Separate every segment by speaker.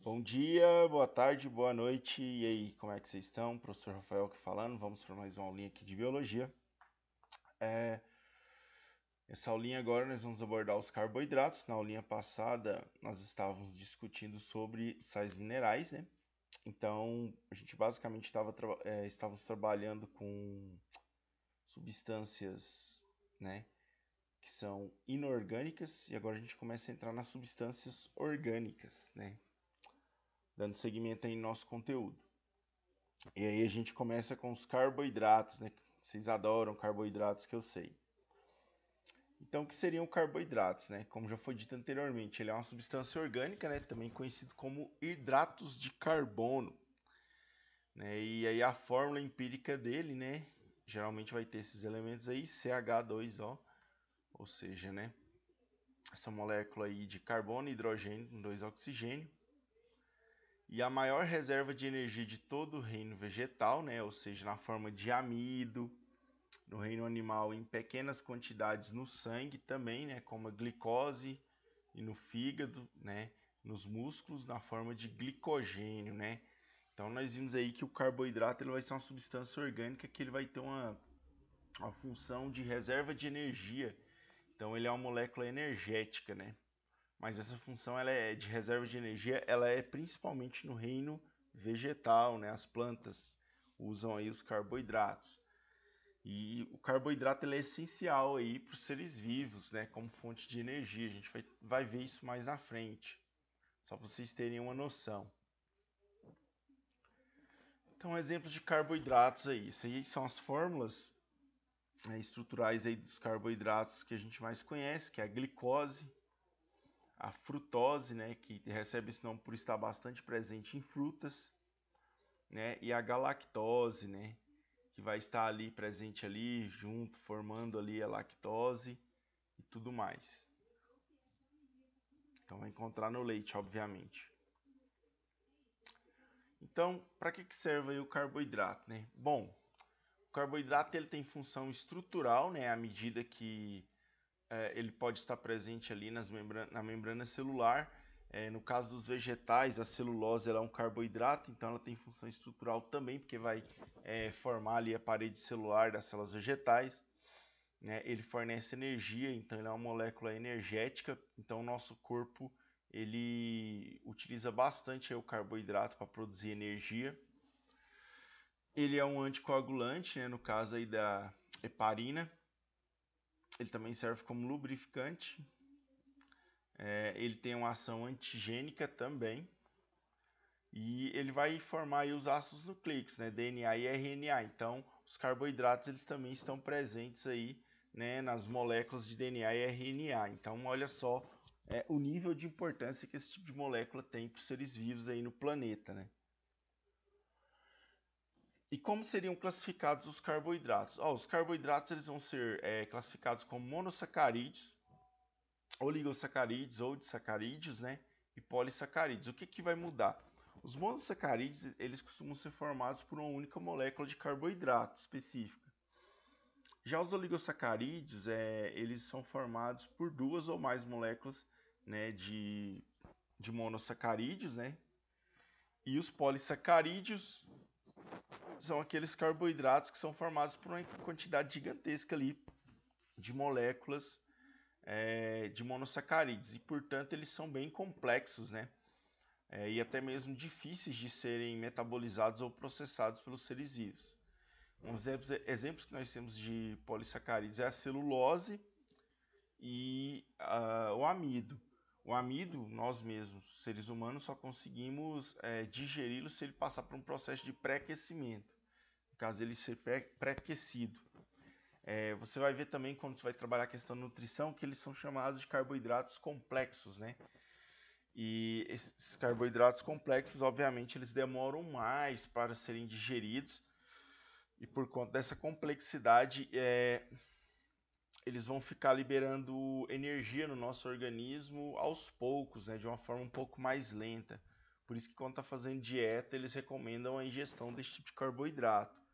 Speaker 1: Bom dia, boa tarde, boa noite. E aí, como é que vocês estão? Professor Rafael aqui falando. Vamos para mais uma aulinha aqui de biologia. É, Essa aulinha agora nós vamos abordar os carboidratos. Na aulinha passada nós estávamos discutindo sobre sais minerais, né? Então a gente basicamente estávamos trabalhando com substâncias, né, que são inorgânicas e agora a gente começa a entrar nas substâncias orgânicas, né? Dando seguimento aí no nosso conteúdo. E aí a gente começa com os carboidratos, né? Vocês adoram carboidratos, que eu sei. Então, o que seriam carboidratos, né? Como já foi dito anteriormente, ele é uma substância orgânica, né? Também conhecido como hidratos de carbono, né? E aí a fórmula empírica dele, né? Geralmente vai ter esses elementos aí, CH2O, ou seja, né? Essa molécula aí de carbono e hidrogênio com 2 oxigênio. E a maior reserva de energia de todo o reino vegetal, né? Ou seja, na forma de amido, no reino animal em pequenas quantidades no sangue também, né, como a glicose e no fígado, né, nos músculos na forma de glicogênio, né? Então nós vimos aí que o carboidrato ele vai ser uma substância orgânica que ele vai ter uma função de reserva de energia. Então ele é uma molécula energética, né? Mas essa função ela é de reserva de energia, ela é principalmente no reino vegetal, né? As plantas usam aí os carboidratos. E o carboidrato ele é essencial aí para os seres vivos, né, como fonte de energia. A gente vai ver isso mais na frente, só para vocês terem uma noção. Então, exemplos de carboidratos aí. Isso aí são as fórmulas, né, estruturais aí dos carboidratos que a gente mais conhece, que é a glicose, a frutose, né, que recebe esse nome por estar bastante presente em frutas, né, e a galactose, né, que vai estar ali presente ali junto, formando ali a lactose e tudo mais. Então vai encontrar no leite, obviamente. Então, para que serve aí o carboidrato, né? Bom, o carboidrato ele tem função estrutural, né? À medida que ele pode estar presente ali na membrana celular. No caso dos vegetais, a celulose ela é um carboidrato, então ela tem função estrutural também, porque vai formar ali a parede celular das células vegetais. Né? Ele fornece energia, então ele é uma molécula energética, então o nosso corpo ele utiliza bastante o carboidrato para produzir energia. Ele é um anticoagulante, né? No caso aí da heparina. Ele também serve como lubrificante. Ele tem uma ação antigênica também. E ele vai formar aí os ácidos nucleicos, né? DNA e RNA. Então, os carboidratos eles também estão presentes aí, né, nas moléculas de DNA e RNA. Então, olha só o nível de importância que esse tipo de molécula tem para os seres vivos aí no planeta, né? E como seriam classificados os carboidratos? Os carboidratos eles vão ser classificados como monossacarídeos, oligosacarídeos ou disacarídeos, né? E polissacarídeos. O que vai mudar? Os monossacarídeos eles costumam ser formados por uma única molécula de carboidrato específica. Já os oligosacarídeos eles são formados por duas ou mais moléculas, né, de monossacarídeos, né? E os polissacarídeos são aqueles carboidratos que são formados por uma quantidade gigantesca ali de moléculas de monossacarídeos e, portanto, eles são bem complexos, né? E até mesmo difíceis de serem metabolizados ou processados pelos seres vivos. Exemplos que nós temos de polissacarídeos é a celulose e o amido. O amido, nós mesmos, seres humanos, só conseguimos digeri-lo se ele passar por um processo de pré-aquecimento. No caso, ele ser pré-aquecido. Você vai ver também, quando você vai trabalhar a questão da nutrição, que eles são chamados de carboidratos complexos, né? E esses carboidratos complexos, obviamente, eles demoram mais para serem digeridos. E por conta dessa complexidade, eles vão ficar liberando energia no nosso organismo aos poucos, né? De uma forma um pouco mais lenta. Por isso que quando está fazendo dieta, eles recomendam a ingestão desse tipo de carboidrato.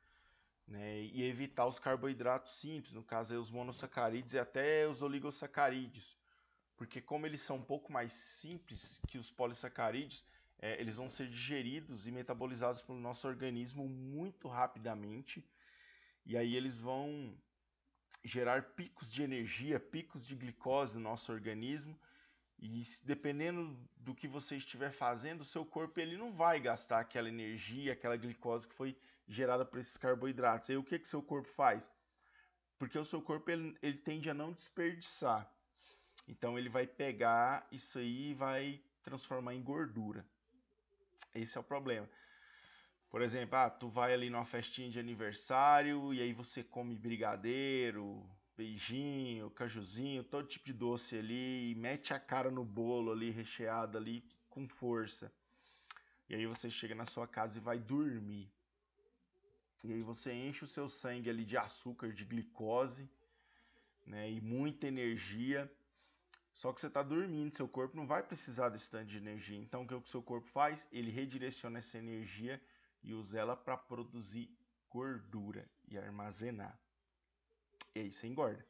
Speaker 1: Né, e evitar os carboidratos simples, no caso aí, os monossacarídeos e até os oligosacarídeos, porque como eles são um pouco mais simples que os polissacarídeos, eles vão ser digeridos e metabolizados pelo nosso organismo muito rapidamente, e aí eles vão gerar picos de energia, picos de glicose no nosso organismo, e dependendo do que você estiver fazendo, o seu corpo ele não vai gastar aquela energia, aquela glicose que foi gerada por esses carboidratos. Aí o que que seu corpo faz? Porque o seu corpo ele tende a não desperdiçar. Então ele vai pegar isso aí e vai transformar em gordura. Esse é o problema. Por exemplo, tu vai ali numa festinha de aniversário e aí você come brigadeiro, beijinho, cajuzinho, todo tipo de doce ali e mete a cara no bolo ali, recheado ali com força. E aí você chega na sua casa e vai dormir. E aí você enche o seu sangue ali de açúcar, de glicose, né, e muita energia. Só que você está dormindo, seu corpo não vai precisar desse tanto de energia. Então o que o seu corpo faz? Ele redireciona essa energia e usa ela para produzir gordura e armazenar. E aí você engorda.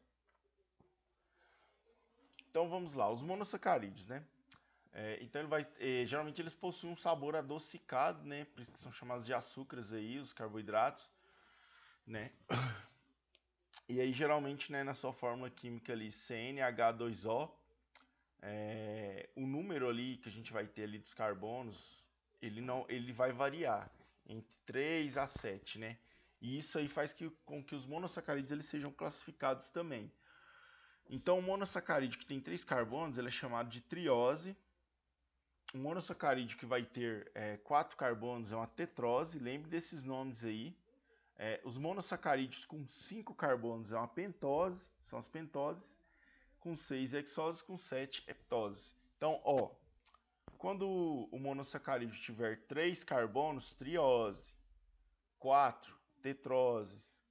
Speaker 1: Então vamos lá, os monossacarídeos, né? Então geralmente eles possuem um sabor adocicado, né? Por isso que são chamados de açúcares aí, os carboidratos, né? E aí geralmente, né, na sua fórmula química ali CnH2O, o número ali que a gente vai ter ali dos carbonos, ele vai variar entre 3 a 7, né? E isso aí faz com que os monossacarídeos eles sejam classificados também. Então, o monossacarídeo que tem 3 carbonos, ele é chamado de triose. O monossacarídeo que vai ter 4 carbonos é uma tetrose, lembre desses nomes aí. Os monossacarídeos com 5 carbonos é uma pentose, são as pentoses, com 6 hexoses, com 7 heptoses. Então, quando o monossacarídeo tiver 3 carbonos, triose, 4 tetroses,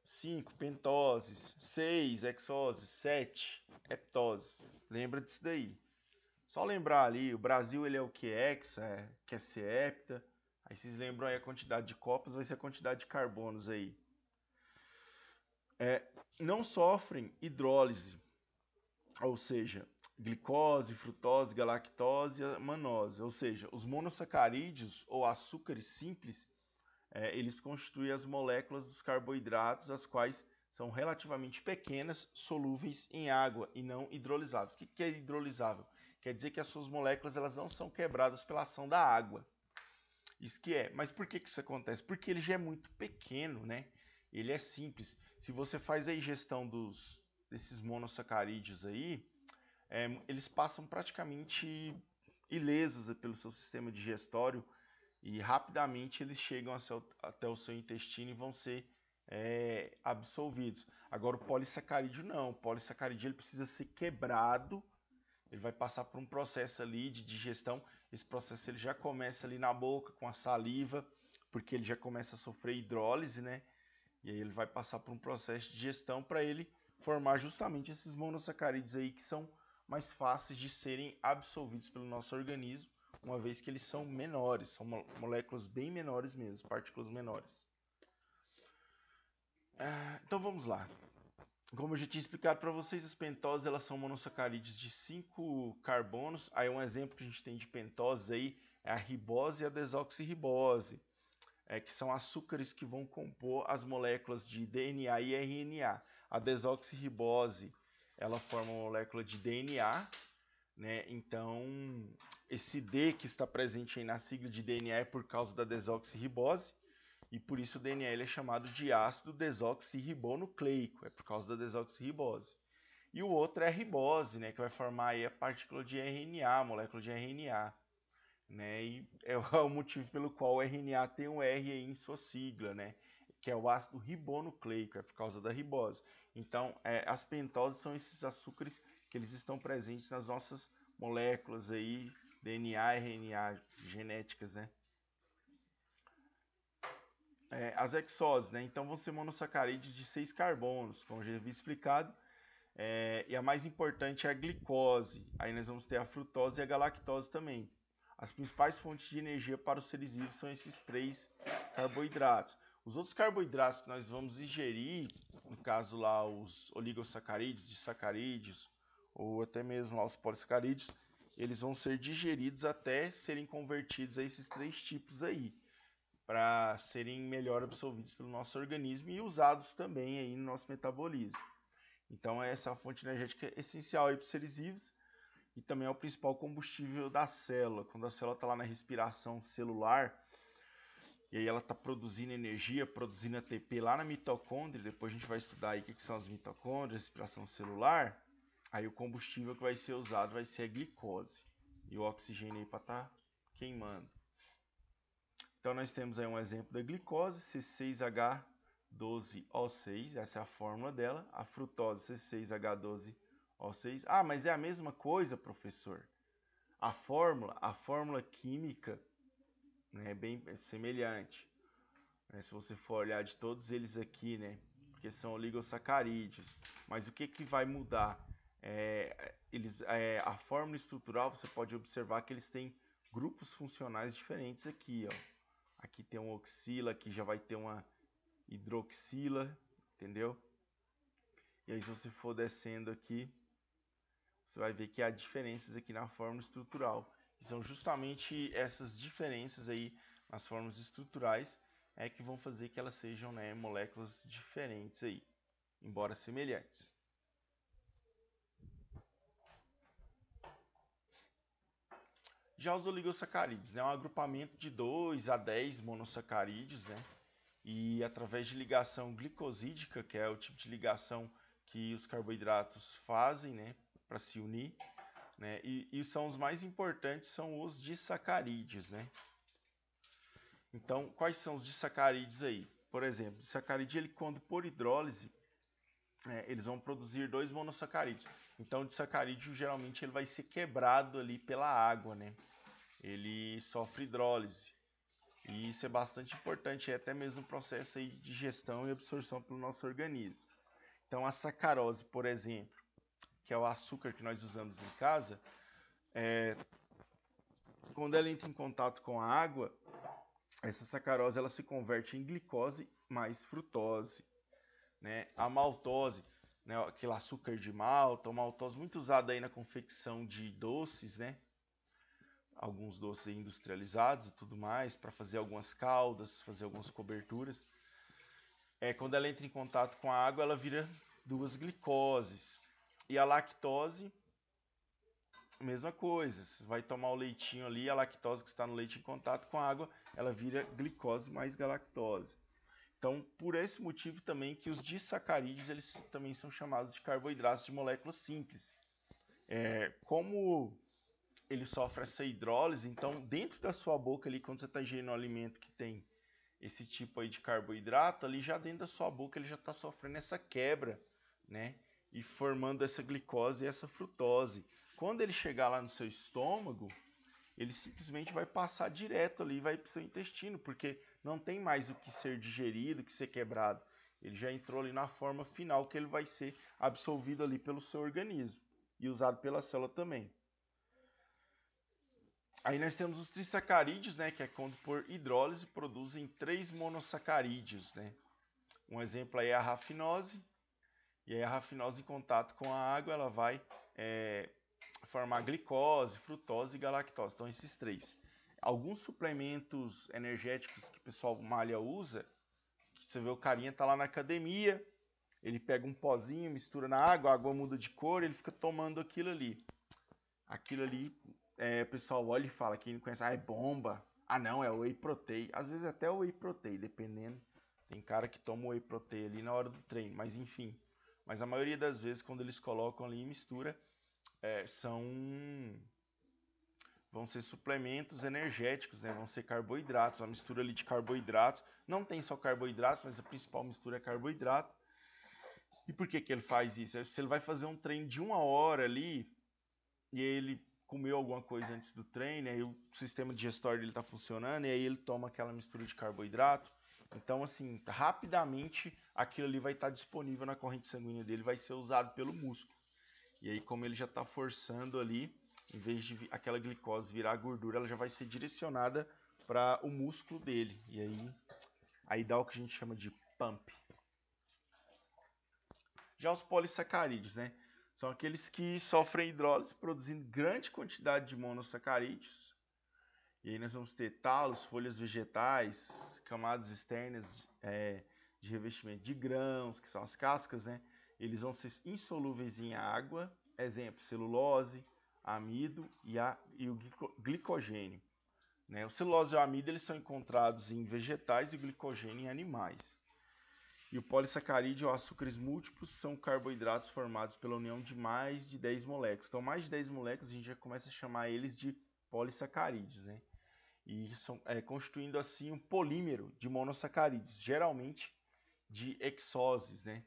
Speaker 1: 5 pentoses, 6 hexoses, 7 heptoses. Lembra disso daí. Só lembrar ali, o Brasil ele é o que? Hexa, quer ser hepta. Aí vocês lembram aí a quantidade de copas, vai ser a quantidade de carbonos aí. Não sofrem hidrólise, ou seja, glicose, frutose, galactose e manose. Ou seja, os monossacarídeos ou açúcares simples, eles constituem as moléculas dos carboidratos, as quais são relativamente pequenas, solúveis em água e não hidrolisáveis. O que é hidrolisável? Quer dizer que as suas moléculas elas não são quebradas pela ação da água. Isso que é. Mas por que isso acontece? Porque ele já é muito pequeno, né? Ele é simples. Se você faz a ingestão desses monossacarídeos aí, eles passam praticamente ilesos pelo seu sistema digestório e rapidamente eles chegam até o seu intestino e vão ser absorvidos. Agora o polissacarídeo não. O polissacarídeo ele precisa ser quebrado. Ele vai passar por um processo ali de digestão. Esse processo ele já começa ali na boca com a saliva, porque ele já começa a sofrer hidrólise, né? E aí ele vai passar por um processo de digestão para ele formar justamente esses monossacarídeos aí que são mais fáceis de serem absorvidos pelo nosso organismo, uma vez que eles são menores, são moléculas bem menores mesmo, partículas menores. Então vamos lá. Como eu já tinha explicado para vocês, as pentoses elas são monossacarídeos de 5 carbonos. Aí um exemplo que a gente tem de pentoses aí é a ribose e a desoxirribose, que são açúcares que vão compor as moléculas de DNA e RNA. A desoxirribose ela forma uma molécula de DNA, né? Então esse D que está presente aí na sigla de DNA é por causa da desoxirribose. E por isso o DNA ele é chamado de ácido desoxirribonucleico, é por causa da desoxirribose. E o outro é a ribose, né, que vai formar aí a partícula de RNA, a molécula de RNA. Né, e é o motivo pelo qual o RNA tem um R aí em sua sigla, né, que é o ácido ribonucleico, é por causa da ribose. Então, as pentoses são esses açúcares que eles estão presentes nas nossas moléculas aí, DNA, RNA, genéticas, né. As hexoses, né? Então vão ser monossacarídeos de 6 carbonos, como já havia explicado. E a mais importante é a glicose. Aí nós vamos ter a frutose e a galactose também. As principais fontes de energia para os seres vivos são esses 3 carboidratos. Os outros carboidratos que nós vamos ingerir, no caso lá os oligossacarídeos, disacarídeos, ou até mesmo lá os polissacarídeos, eles vão ser digeridos até serem convertidos a esses 3 tipos aí, para serem melhor absorvidos pelo nosso organismo e usados também aí no nosso metabolismo. Então essa fonte energética é essencial para os seres vivos e também é o principal combustível da célula. Quando a célula está lá na respiração celular, e aí ela está produzindo energia, produzindo ATP lá na mitocôndria, depois a gente vai estudar aí o que são as mitocôndrias, respiração celular, aí o combustível que vai ser usado vai ser a glicose, e o oxigênio aí para estar queimando. Então nós temos aí um exemplo da glicose, C6H12O6, essa é a fórmula dela, a frutose, C6H12O6. Ah, mas é a mesma coisa, professor? A fórmula química, né, é bem semelhante, né, se você for olhar de todos eles aqui, né, porque são oligosacarídeos, mas o que vai mudar? A fórmula estrutural, você pode observar que eles têm grupos funcionais diferentes aqui, ó. Aqui tem um oxila, aqui já vai ter uma hidroxila, entendeu? E aí se você for descendo aqui, você vai ver que há diferenças aqui na fórmula estrutural. E são justamente essas diferenças aí nas fórmulas estruturais que vão fazer que elas sejam, né, moléculas diferentes aí, embora semelhantes. Já os oligosacarídeos, né, é um agrupamento de 2 a 10 monossacarídeos, né, e através de ligação glicosídica, que é o tipo de ligação que os carboidratos fazem, né, para se unir, né, e são os mais importantes, são os disacarídeos, né. Então, quais são os disacarídeos aí? Por exemplo, o disacarídeo, ele, quando por hidrólise, eles vão produzir 2 monossacarídeos. Então, o disacarídeo, geralmente, ele vai ser quebrado ali pela água, né? Ele sofre hidrólise. E isso é bastante importante, até mesmo no processo aí de digestão e absorção pelo nosso organismo. Então, a sacarose, por exemplo, que é o açúcar que nós usamos em casa, quando ela entra em contato com a água, essa sacarose ela se converte em glicose mais frutose, né? A maltose, né, aquele açúcar de malta, a maltose muito usada aí na confecção de doces, né? Alguns doces industrializados e tudo mais, para fazer algumas caldas, fazer algumas coberturas. Quando ela entra em contato com a água, ela vira 2 glicoses. E a lactose, mesma coisa. Você vai tomar o leitinho ali, a lactose que está no leite em contato com a água, ela vira glicose mais galactose. Então, por esse motivo também que os disacarídeos, eles também são chamados de carboidratos de moléculas simples. Como ele sofre essa hidrólise, então dentro da sua boca ali, quando você está ingerindo um alimento que tem esse tipo aí de carboidrato, ali já dentro da sua boca ele já está sofrendo essa quebra, né? E formando essa glicose e essa frutose. Quando ele chegar lá no seu estômago, ele simplesmente vai passar direto ali, vai para o seu intestino, porque não tem mais o que ser digerido, o que ser quebrado. Ele já entrou ali na forma final que ele vai ser absorvido ali pelo seu organismo e usado pela célula também. Aí nós temos os trissacarídeos, né, que é quando por hidrólise produzem 3 monossacarídeos, né. Um exemplo aí é a rafinose, e aí a rafinose em contato com a água, ela vai formar glicose, frutose e galactose. Então esses 3. Alguns suplementos energéticos que o pessoal malha usa, que você vê o carinha tá lá na academia, ele pega um pozinho, mistura na água, a água muda de cor, ele fica tomando aquilo ali. Aquilo ali, o pessoal olha e fala, quem não conhece, é bomba. Ah não, é whey protein. Às vezes até whey protein, dependendo. Tem cara que toma whey protein ali na hora do treino, mas enfim. Mas a maioria das vezes, quando eles colocam ali em mistura, vão ser suplementos energéticos, né? Vão ser carboidratos, uma mistura ali de carboidratos. Não tem só carboidratos, mas a principal mistura é carboidrato. E por que ele faz isso? Se ele vai fazer um treino de 1 hora ali, e ele comeu alguma coisa antes do treino, aí o sistema digestório dele está funcionando, e aí ele toma aquela mistura de carboidrato. Então, assim, rapidamente aquilo ali vai estar disponível na corrente sanguínea dele, vai ser usado pelo músculo. E aí, como ele já está forçando ali, em vez de aquela glicose virar gordura, ela já vai ser direcionada para o músculo dele. E aí dá o que a gente chama de pump. Já os polissacarídeos, né? são aqueles que sofrem hidrólise produzindo grande quantidade de monossacarídeos. E aí nós vamos ter talos, folhas vegetais, camadas externas de revestimento de grãos, que são as cascas, né? Eles vão ser insolúveis em água, exemplo, celulose, amido e o glicogênio. Né? O celulose e o amido eles são encontrados em vegetais e o glicogênio em animais. E o polissacarídeo ou açúcares múltiplos são carboidratos formados pela união de mais de 10 moléculas. Então, mais de 10 moléculas a gente já começa a chamar eles de polissacarídeos, né? E são constituindo assim um polímero de monossacarídeos, geralmente de hexoses, né?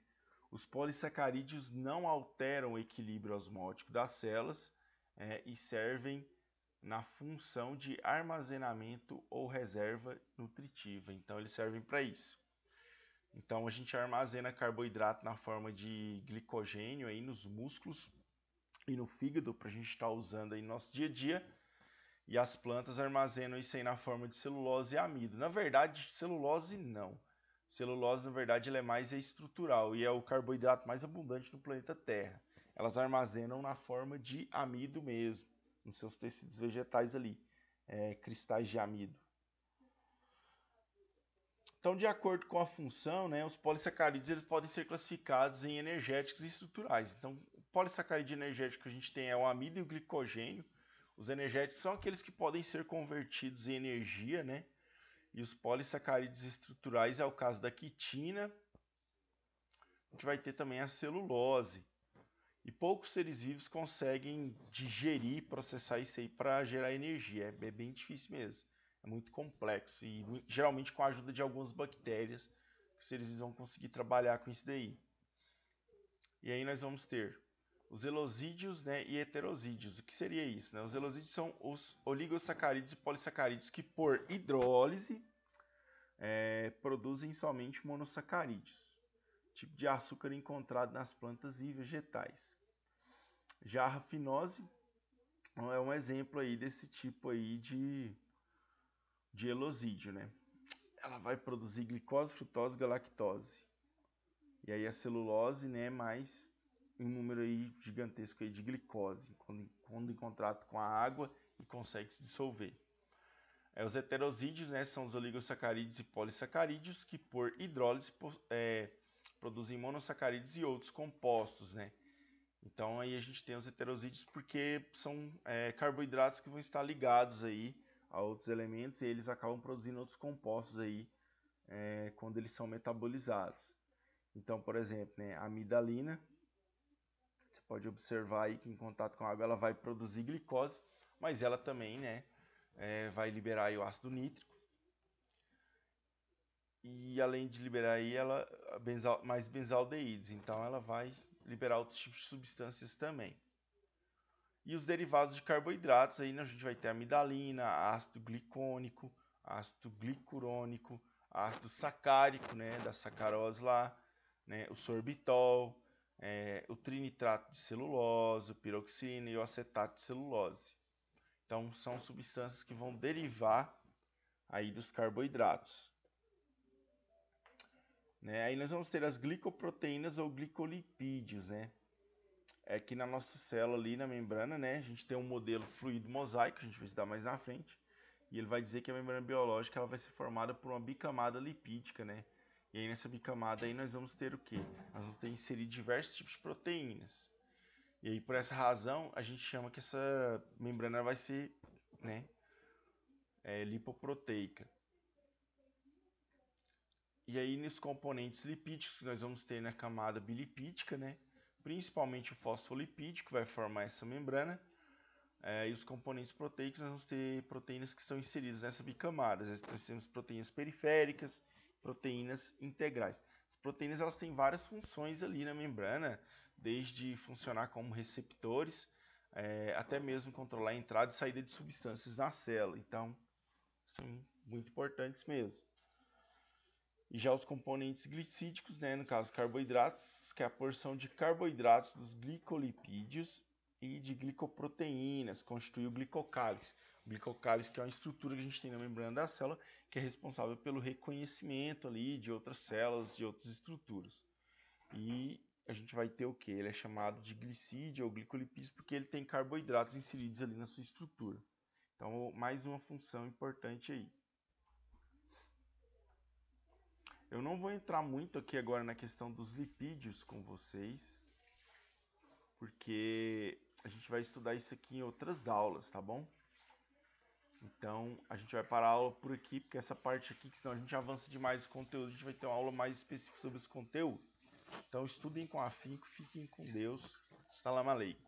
Speaker 1: Os polissacarídeos não alteram o equilíbrio osmótico das células e servem na função de armazenamento ou reserva nutritiva. Então, eles servem para isso. Então, a gente armazena carboidrato na forma de glicogênio aí nos músculos e no fígado para a gente estar usando aí no nosso dia a dia. E as plantas armazenam isso aí na forma de celulose e amido. Na verdade, celulose não. Celulose, na verdade, ela é mais estrutural e é o carboidrato mais abundante no planeta Terra. Elas armazenam na forma de amido mesmo, nos seus tecidos vegetais ali, cristais de amido. Então, de acordo com a função, né, os polissacarídeos eles podem ser classificados em energéticos e estruturais. Então, o polissacarídeo energético que a gente tem é o amido e o glicogênio. Os energéticos são aqueles que podem ser convertidos em energia, né? E os polissacarídeos estruturais é o caso da quitina. A gente vai ter também a celulose. E poucos seres vivos conseguem digerir, processar isso aí para gerar energia. É bem difícil mesmo. É muito complexo e geralmente com a ajuda de algumas bactérias os seres vivos vão conseguir trabalhar com isso daí. E aí nós vamos ter os elosídeos, né, e heterosídeos. O que seria isso? Né? Os elosídeos são os oligosacarídeos e polissacarídeos que por hidrólise produzem somente monossacarídeos, tipo de açúcar encontrado nas plantas e vegetais. Já a rafinose é um exemplo aí desse tipo aí de elosídeo, né? Ela vai produzir glicose, frutose, galactose. E aí a celulose, né, mais um número aí gigantesco aí de glicose, quando em contato com a água e consegue se dissolver. Os heterosídeos, né, são os oligosacarídeos e polissacarídeos que por hidrólise produzem monossacarídeos e outros compostos, né? Então aí a gente tem os heterosídeos porque são carboidratos que vão estar ligados aí a outros elementos e eles acabam produzindo outros compostos aí quando eles são metabolizados. Então, por exemplo, né, a amidalina, você pode observar aí que em contato com a água ela vai produzir glicose, mas ela também, né, vai liberar aí o ácido nítrico. E além de liberar aí mais benzaldeídes, então ela vai liberar outros tipos de substâncias também. E os derivados de carboidratos aí, né, a gente vai ter amidalina, ácido glicônico, ácido glicurônico, ácido sacárico, né, da sacarose lá, né, o sorbitol, o trinitrato de celulose, o piroxina e o acetato de celulose. Então, são substâncias que vão derivar aí dos carboidratos. Né? Aí nós vamos ter as glicoproteínas ou glicolipídios, né? Aqui na nossa célula ali na membrana, né, a gente tem um modelo fluido mosaico, a gente vai estudar mais na frente, e ele vai dizer que a membrana biológica ela vai ser formada por uma bicamada lipídica, né? E aí nessa bicamada aí nós vamos ter o quê? Nós vamos ter inserido diversos tipos de proteínas. E aí por essa razão a gente chama que essa membrana vai ser, né, lipoproteica. E aí nos componentes lipídicos nós vamos ter na camada bilipídica, né? Principalmente o fosfolipídio, que vai formar essa membrana, e os componentes proteicos, nós vamos ter proteínas que estão inseridas nessa bicamada. Nós temos proteínas periféricas, proteínas integrais. As proteínas elas têm várias funções ali na membrana, desde funcionar como receptores, até mesmo controlar a entrada e saída de substâncias na célula. Então, são muito importantes mesmo. E já os componentes glicídicos, né, no caso carboidratos, que é a porção de carboidratos dos glicolipídios e de glicoproteínas, constitui o glicocálice. O glicocálice que é uma estrutura que a gente tem na membrana da célula, que é responsável pelo reconhecimento ali de outras células, de outras estruturas. E a gente vai ter o quê? Ele é chamado de glicídio ou glicolipídio porque ele tem carboidratos inseridos ali na sua estrutura. Então, mais uma função importante aí. Eu não vou entrar muito aqui agora na questão dos lipídios com vocês, porque a gente vai estudar isso aqui em outras aulas, tá bom? Então, a gente vai parar a aula por aqui, porque essa parte aqui, que senão a gente avança demais o conteúdo, a gente vai ter uma aula mais específica sobre esse conteúdo. Então, estudem com afinco, fiquem com Deus. Salam aleikum.